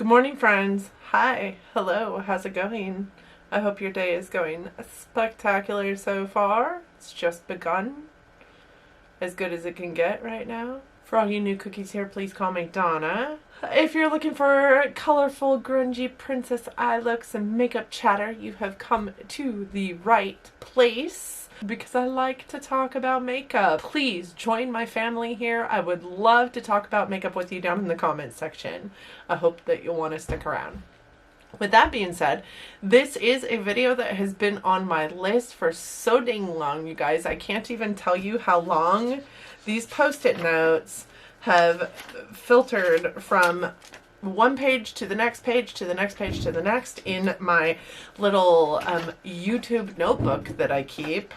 Good morning, friends. Hi. Hello. How's it going? I hope your day is going spectacular so far. It's just begun. As good as it can get right now. For all you new cookies here, please call me Donna. If you're looking for colorful, grungy princess eye looks and makeup chatter, you have come to the right place. Because I like to talk about makeup. Please join my family here. I would love to talk about makeup with you down in the comments section. I hope that you'll want to stick around. With that being said, this is a video that has been on my list for so dang long, you guys. I can't even tell you how long these post-it notes have filtered from one page to the next page to the next page to the next in my little YouTube notebook that I keep.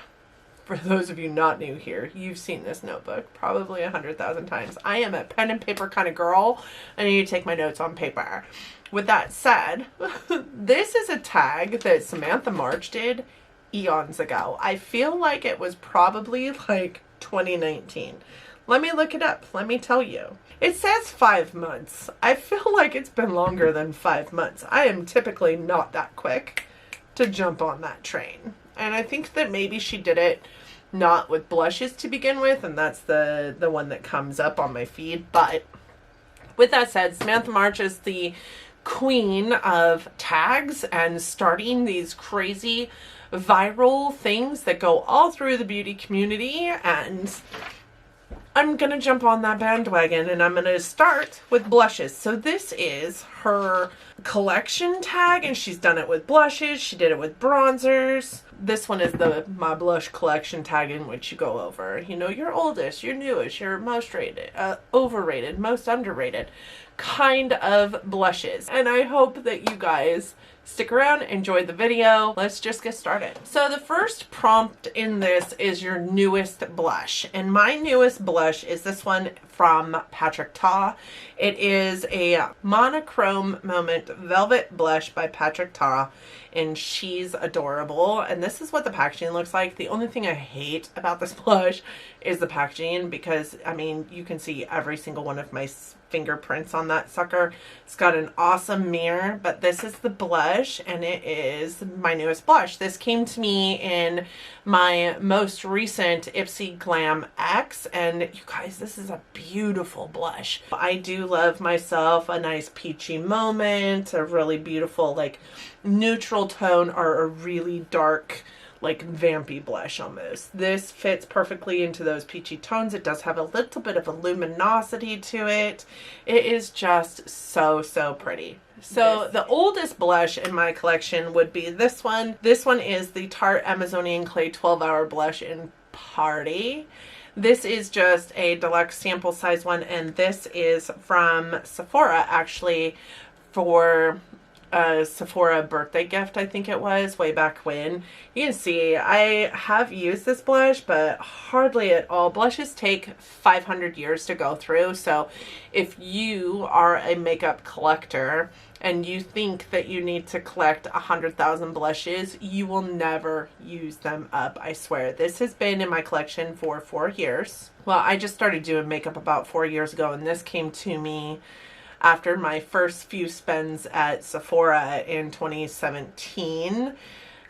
For those of you not new here, you've seen this notebook probably 100,000 times. I am a pen and paper kind of girl. I need to take my notes on paper. With that said, this is a tag that Samantha March did eons ago. I feel like it was probably like 2019. Let me look it up. Let me tell you. It says 5 months. I feel like it's been longer than 5 months. I am typically not that quick to jump on that train. And I think that maybe she did it not with blushes to begin with, and that's the one that comes up on my feed. But with that said, Samantha March is the queen of tags and starting these crazy viral things that go all through the beauty community, and I'm gonna jump on that bandwagon and I'm gonna start with blushes. So this is her collection tag, and she's done it with blushes, she did it with bronzers. This one is the my blush collection tag, in which you go over, you know, your oldest, your newest, your most rated, overrated, most underrated kind of blushes. And I hope that you guys stick around, enjoy the video. Let's just get started. So the first prompt in this is your newest blush. And my newest blush is this one from Tarte. It is a monochrome moment velvet blush by Tarte. And she's adorable. And this is what the packaging looks like. The only thing I hate about this blush is the packaging, because I mean, you can see every single one of my fingerprints on that sucker. It's got an awesome mirror, but this is the blush, and it is my newest blush. This came to me in my most recent IPSY Glam X, and you guys, this is a beautiful blush. I do love myself a nice peachy moment, a really beautiful like neutral tone, or a really dark like vampy blush almost. This fits perfectly into those peachy tones. It does have a little bit of a luminosity to it. It is just so pretty. So the oldest blush in my collection would be this one. This one is the Tarte Amazonian Clay 12-Hour Blush in Party. This is just a deluxe sample size one, and this is from Sephora, actually, for a Sephora birthday gift, I think it was, way back when. You can see I have used this blush, but hardly at all. Blushes take 500 years to go through, so if you are a makeup collector and you think that you need to collect 100,000 blushes, you will never use them up, I swear. This has been in my collection for 4 years. Well, I just started doing makeup about 4 years ago, and this came to me after my first few spends at Sephora in 2017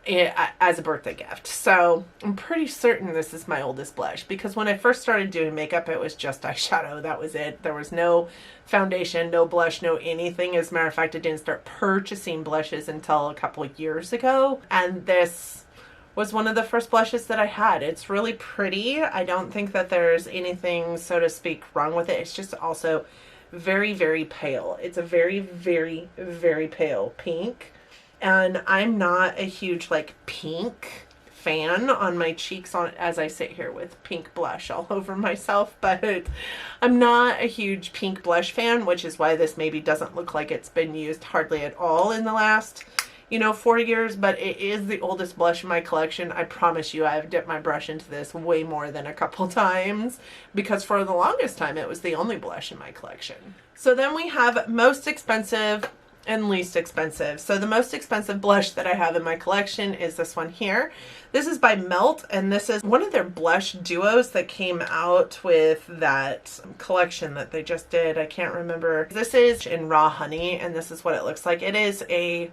as a birthday gift. So I'm pretty certain this is my oldest blush, because when I first started doing makeup, it was just eyeshadow. That was it. There was no foundation, no blush, no anything. As a matter of fact, I didn't start purchasing blushes until a couple of years ago. And this was one of the first blushes that I had. It's really pretty. I don't think that there's anything, so to speak, wrong with it. It's just also very pale. It's a very pale pink, and I'm not a huge like pink fan on my cheeks as I sit here with pink blush all over myself, but I'm not a huge pink blush fan, which is why this maybe doesn't look like it's been used hardly at all in the last 4 years, but it is the oldest blush in my collection. I promise you, I've dipped my brush into this way more than a couple times, because for the longest time, it was the only blush in my collection. So then we have most expensive and least expensive. So the most expensive blush that I have in my collection is this one here. This is by Melt, and this is one of their blush duos that came out with that collection that they just did. I can't remember. This is in Raw Honey, and this is what it looks like. It is a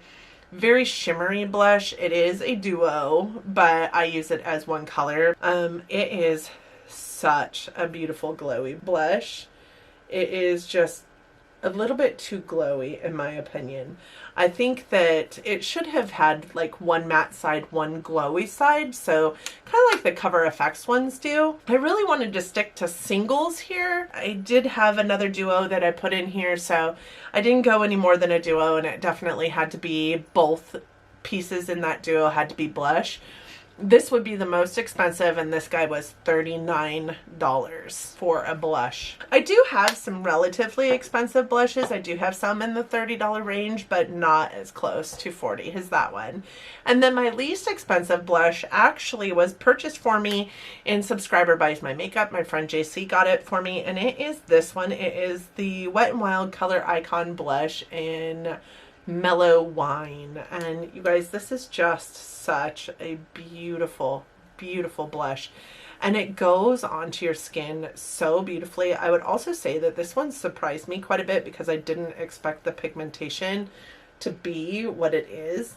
very shimmery blush. It is a duo, but I use it as one color. It is such a beautiful glowy blush. It is just a little bit too glowy in my opinion. I think that it should have had like one matte side, one glowy side, so kind of like the Cover FX ones do. I really wanted to stick to singles here. I did have another duo that I put in here, so I didn't go any more than a duo, and it definitely had to be both pieces in that duo had to be blush. This would be the most expensive, and this guy was $39 for a blush. I do have some relatively expensive blushes. I do have some in the $30 range, but not as close to $40 as that one. And then my least expensive blush actually was purchased for me in Subscriber Buys My Makeup. My friend JC got it for me, and it is this one. It is the Wet n Wild Color Icon Blush in Mellow Wine. And you guys, this is just such a beautiful, beautiful blush, and it goes onto your skin so beautifully. I would also say that this one surprised me quite a bit because I didn't expect the pigmentation to be what it is.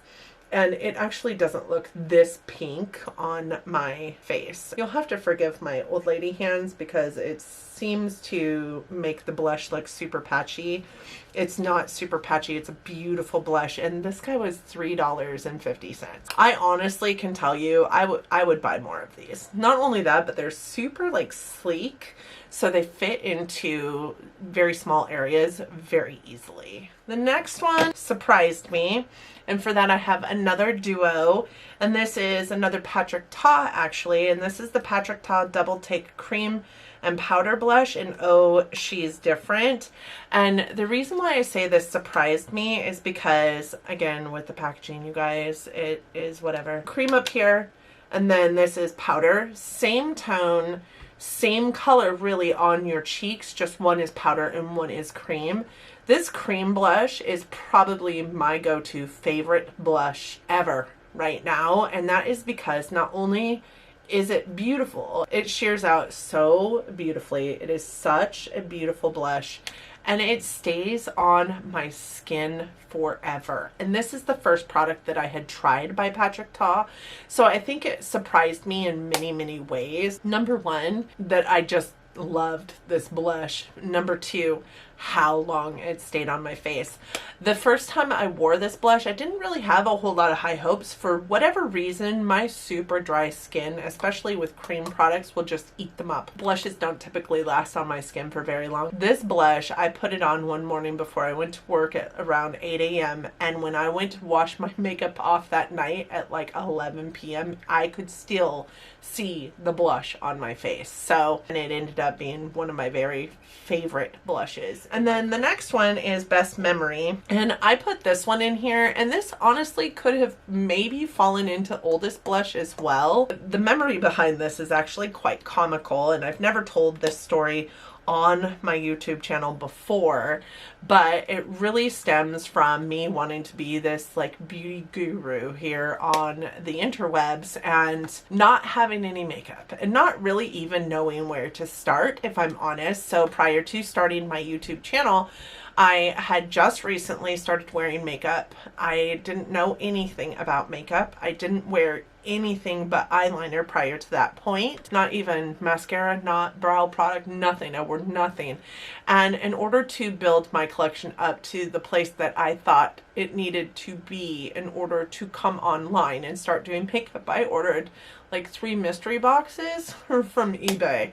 And it actually doesn't look this pink on my face. You'll have to forgive my old lady hands because it seems to make the blush look super patchy. It's not super patchy. It's a beautiful blush. And this guy was $3.50. I honestly can tell you, I would buy more of these. Not only that, but they're super like sleek. So they fit into very small areas very easily. The next one surprised me. And for that, I have another duo, and this is another Patrick Ta actually, and this is the Patrick Ta Double Take Cream and Powder Blush in Oh, She's Different. And the reason why I say this surprised me is because, again, with the packaging, you guys, it is whatever. Cream up here, and then this is powder. Same tone, same color really on your cheeks, just one is powder and one is cream. This cream blush is probably my go-to favorite blush ever right now, and that is because not only is it beautiful, it shears out so beautifully. It is such a beautiful blush, and it stays on my skin forever. And this is the first product that I had tried by Patrick Ta, so I think it surprised me in many, many ways. Number one, that I just loved this blush. Number two, how long it stayed on my face. The first time I wore this blush, I didn't really have a whole lot of high hopes. For whatever reason, my super dry skin, especially with cream products, will just eat them up. Blushes don't typically last on my skin for very long. This blush, I put it on one morning before I went to work at around 8 a.m. and when I went to wash my makeup off that night at like 11 p.m., I could still see the blush on my face. So, and it ended up being one of my very favorite blushes. And then the next one is Best Memory, and I put this one in here, and this honestly could have maybe fallen into oldest blush as well. The memory behind this is actually quite comical, and I've never told this story on my YouTube channel before, but it really stems from me wanting to be this like beauty guru here on the interwebs and not having any makeup and not really even knowing where to start, if I'm honest. So prior to starting my YouTube channel, I had just recently started wearing makeup. I didn't know anything about makeup. I didn't wear anything but eyeliner prior to that point. Not even mascara, not brow product, nothing. I wore nothing. And in order to build my collection up to the place that I thought it needed to be in order to come online and start doing makeup, I ordered like 3 mystery boxes from eBay.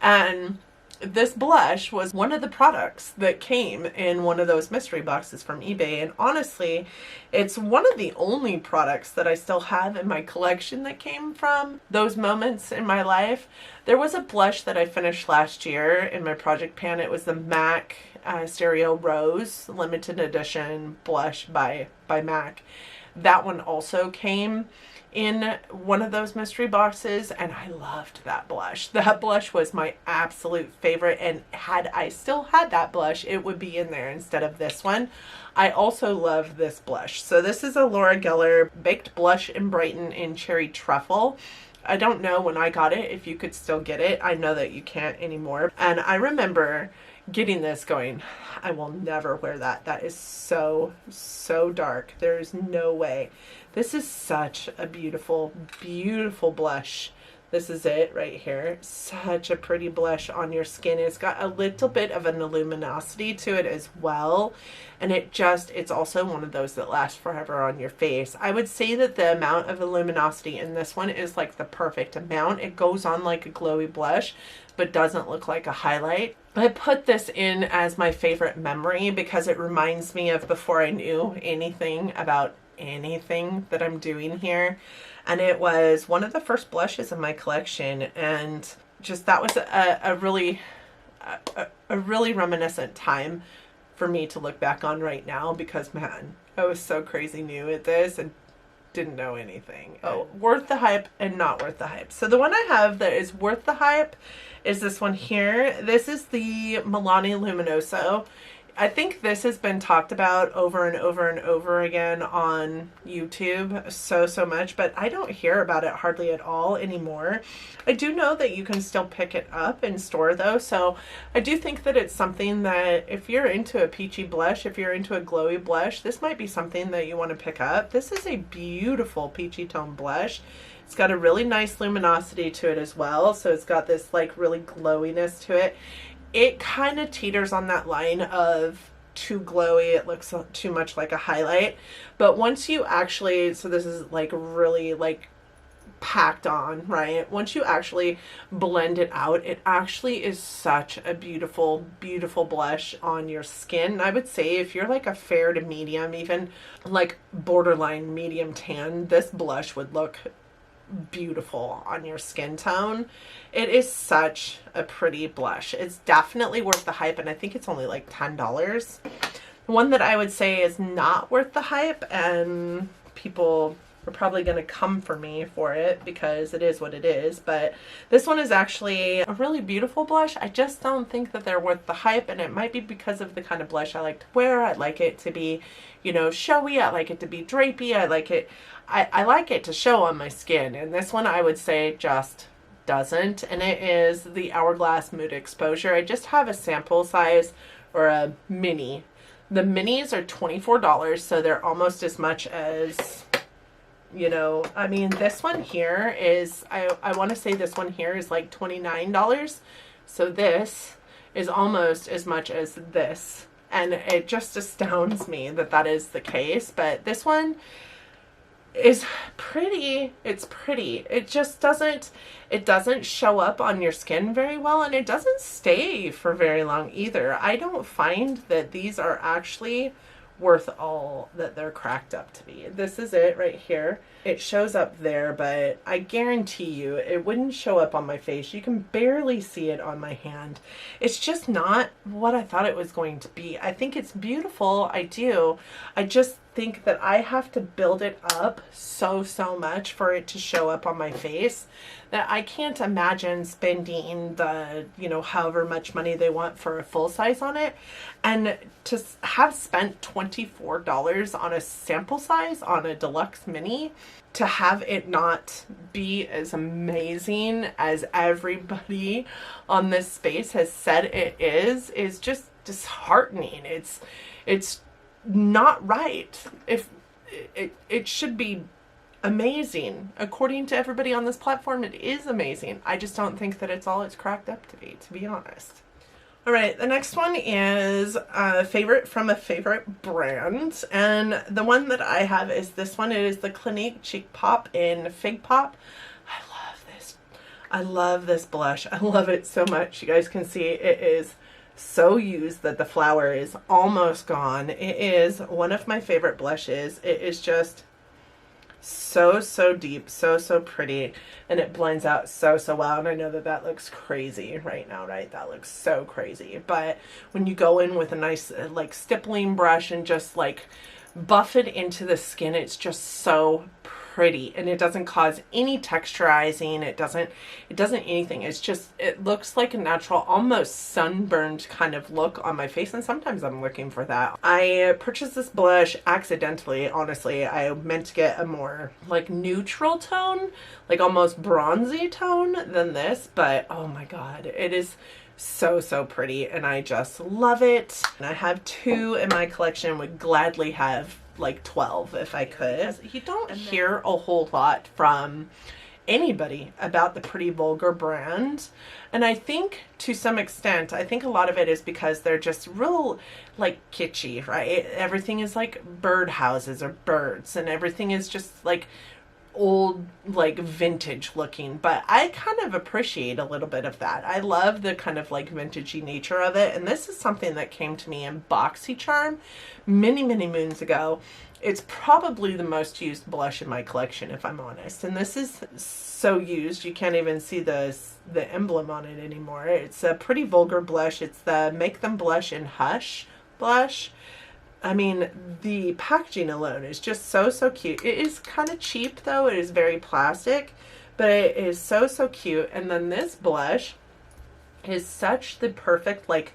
And this blush was one of the products that came in one of those mystery boxes from eBay, and honestly, it's one of the only products that I still have in my collection that came from those moments in my life. There was a blush that I finished last year in my project pan. It was the MAC Stereo Rose limited edition blush by MAC. That one also came in one of those mystery boxes, and I loved that blush. That blush was my absolute favorite, and had I still had that blush, it would be in there instead of this one. I also love this blush. So this is a Laura Geller Baked Blush and Brighten in Cherry Truffle. I don't know when I got it if you could still get it. I know that you can't anymore. And I remember getting this going, I will never wear that. That is so, so dark. There's no way. This is such a beautiful, beautiful blush. This is it right here. Such a pretty blush on your skin. It's got a little bit of an luminosity to it as well. And it's also one of those that lasts forever on your face. I would say that the amount of luminosity in this one is like the perfect amount. It goes on like a glowy blush, but doesn't look like a highlight. I put this in as my favorite memory because it reminds me of before I knew anything about anything that I'm doing here. And it was one of the first blushes in my collection, and just that was a really reminiscent time for me to look back on right now, because man, I was so crazy new at this and didn't know anything. Oh, worth the hype and not worth the hype. So the one I have that is worth the hype is this one here. This is the Milani Luminoso. I think this has been talked about over and over and over again on YouTube so much, but I don't hear about it hardly at all anymore. I do know that you can still pick it up in store though, so I do think that it's something that if you're into a peachy blush, if you're into a glowy blush, this might be something that you want to pick up. This is a beautiful peachy tone blush. It's got a really nice luminosity to it as well, so it's got this like really glowiness to it. It kind of teeters on that line of too glowy, it looks too much like a highlight. But once you actually, so this is like really like packed on, right? Once you actually blend it out, it actually is such a beautiful, beautiful blush on your skin. I would say if you're like a fair to medium, even like borderline medium tan, this blush would look beautiful on your skin tone. It is such a pretty blush. It's definitely worth the hype, and I think it's only like $10. One that I would say is not worth the hype, and people are probably going to come for me for it because it is what it is, but this one is actually a really beautiful blush. I just don't think that they're worth the hype, and it might be because of the kind of blush I like to wear. I like it to be, you know, showy. I like it to be drapey. I like it to show on my skin, and this one I would say just doesn't, and it is the Hourglass Mood Exposure. I just have a sample size, or a mini. The minis are $24, so they're almost as much as, you know, I mean, this one here is, I want to say this one here is like $29, so this is almost as much as this, and it just astounds me that that is the case. But this one is pretty. It's pretty. It just doesn't show up on your skin very well, and it doesn't stay for very long either. I don't find that these are actually worth all that they're cracked up to be. This is it right here. It shows up there, but I guarantee you it wouldn't show up on my face. You can barely see it on my hand. It's just not what I thought it was going to be. I think it's beautiful. I do. I just think that I have to build it up so much for it to show up on my face that I can't imagine spending the, you know, however much money they want for a full size on it, and to have spent $24 on a sample size on a deluxe mini, to have it not be as amazing as everybody on this space has said it is just disheartening. It's not right. If it should be amazing. According to everybody on this platform, it is amazing. I just don't think that it's all it's cracked up to be honest. All right, the next one is a favorite from a favorite brand, and the one that I have is this one. It is the Clinique Cheek Pop in Fig Pop. I love this. I love this blush. I love it so much. You guys can see it is so used that the flower is almost gone. It is one of my favorite blushes. It is just so deep, so pretty, and it blends out so well. And I know that that looks crazy right now, right? That looks so crazy, but when you go in with a nice like stippling brush and just like buff it into the skin, it's just so pretty, and it doesn't cause any texturizing. It doesn't anything. It's just, it looks like a natural, almost sunburned kind of look on my face, and sometimes I'm looking for that. I purchased this blush accidentally, honestly. I meant to get a more like neutral tone, like almost bronzy tone than this, but oh my god, it is so pretty, and I just love it. And I have 2 in my collection, would gladly have like 12 if I could. You don't hear a whole lot from anybody about the Pretty Vulgar brand, and I think to some extent, I think a lot of it is because they're just real like kitschy, right? Everything is like birdhouses or birds, and everything is just like old, like vintage looking, but I kind of appreciate a little bit of that. I love the kind of like vintagey nature of it, and this is something that came to me in BoxyCharm many moons ago. It's probably the most used blush in my collection, if I'm honest, and this is so used you can't even see the emblem on it anymore. It's a Pretty Vulgar blush. It's the Make Them Blush in Hush blush. I mean, the packaging alone is just so cute. It is kind of cheap though. It is very plastic, but it is so cute. And then this blush is such the perfect like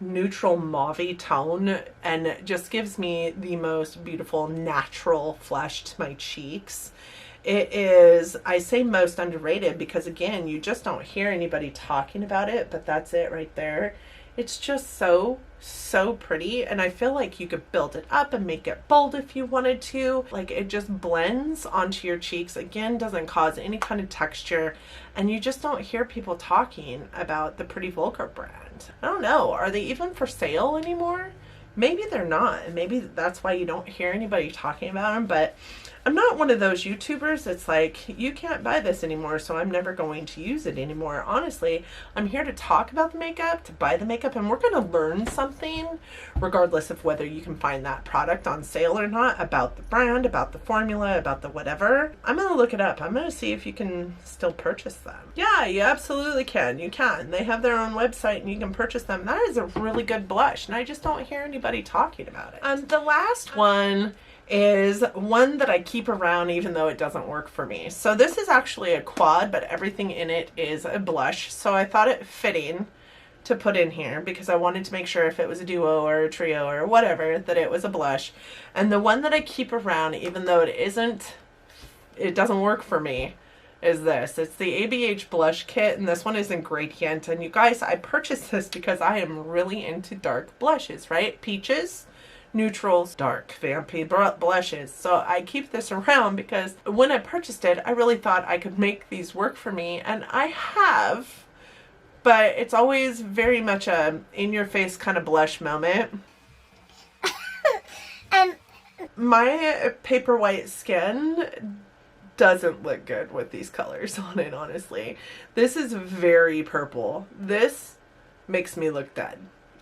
neutral mauve-y tone, and just gives me the most beautiful natural flush to my cheeks. It is, I say most underrated because again, you just don't hear anybody talking about it, but that's it right there. It's just so pretty, and I feel like you could build it up and make it bold if you wanted to. Like, it just blends onto your cheeks. Again, doesn't cause any kind of texture, and you just don't hear people talking about the Pretty Vulgar brand. I don't know, are they even for sale anymore? Maybe they're not, and maybe that's why you don't hear anybody talking about them, but I'm not one of those YouTubers that's like, you can't buy this anymore, so I'm never going to use it anymore. Honestly, I'm here to talk about the makeup, to buy the makeup, and we're going to learn something, regardless of whether you can find that product on sale or not, about the brand, about the formula, about the whatever. I'm going to look it up. I'm going to see if you can still purchase them. Yeah, you absolutely can. You can. They have their own website, and you can purchase them. That is a really good blush, and I just don't hear anybody talking about it. The last one is one that I keep around even though it doesn't work for me. So this is actually a quad, but everything in it is a blush. So I thought it fitting to put in here because I wanted to make sure if it was a duo or a trio or whatever, that it was a blush. And the one that I keep around even though it doesn't work for me, is this. It's the ABH Blush Kit, and this one is in Gradient. And you guys, I purchased this because I am really into dark blushes, right? Peaches, neutrals, dark vampy blushes. So I keep this around because when I purchased it, I really thought I could make these work for me, and I have, but it's always very much a in-your-face kind of blush moment. My paper white skin doesn't look good with these colors on it, honestly. This is very purple. This makes me look dead.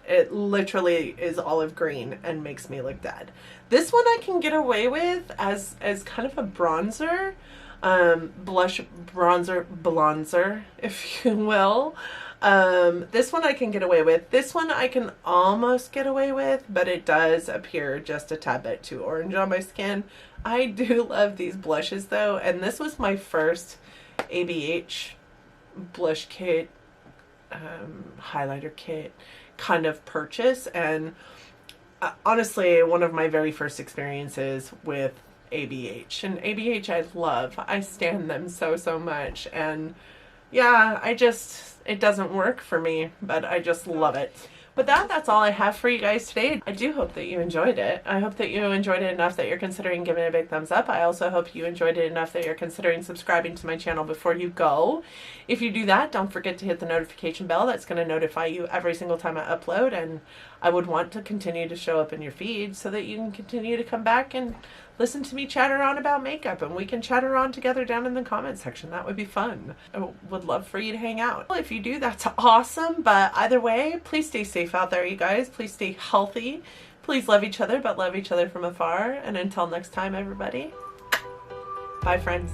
It literally is olive green and makes me look dead. This one I can get away with as kind of a bronzer, blush, bronzer, if you will. This one I can get away with. This one I can almost get away with, but it does appear just a tad bit too orange on my skin. I do love these blushes though, and this was my first ABH blush kit, highlighter kit kind of purchase, and honestly one of my very first experiences with ABH. And ABH I love. I stand them so much, and yeah, it doesn't work for me, but I just love it. But that's all I have for you guys today. I do hope that you enjoyed it. I hope that you enjoyed it enough that you're considering giving it a big thumbs up. I also hope you enjoyed it enough that you're considering subscribing to my channel before you go. If you do that, don't forget to hit the notification bell. That's going to notify you every single time I upload, and I would want to continue to show up in your feed so that you can continue to come back and listen to me chatter on about makeup, and we can chatter on together down in the comment section. That would be fun. I would love for you to hang out. Well, if you do, that's awesome. But either way, please stay safe out there, you guys. Please stay healthy. Please love each other, but love each other from afar. And until next time, everybody, Bye, friends.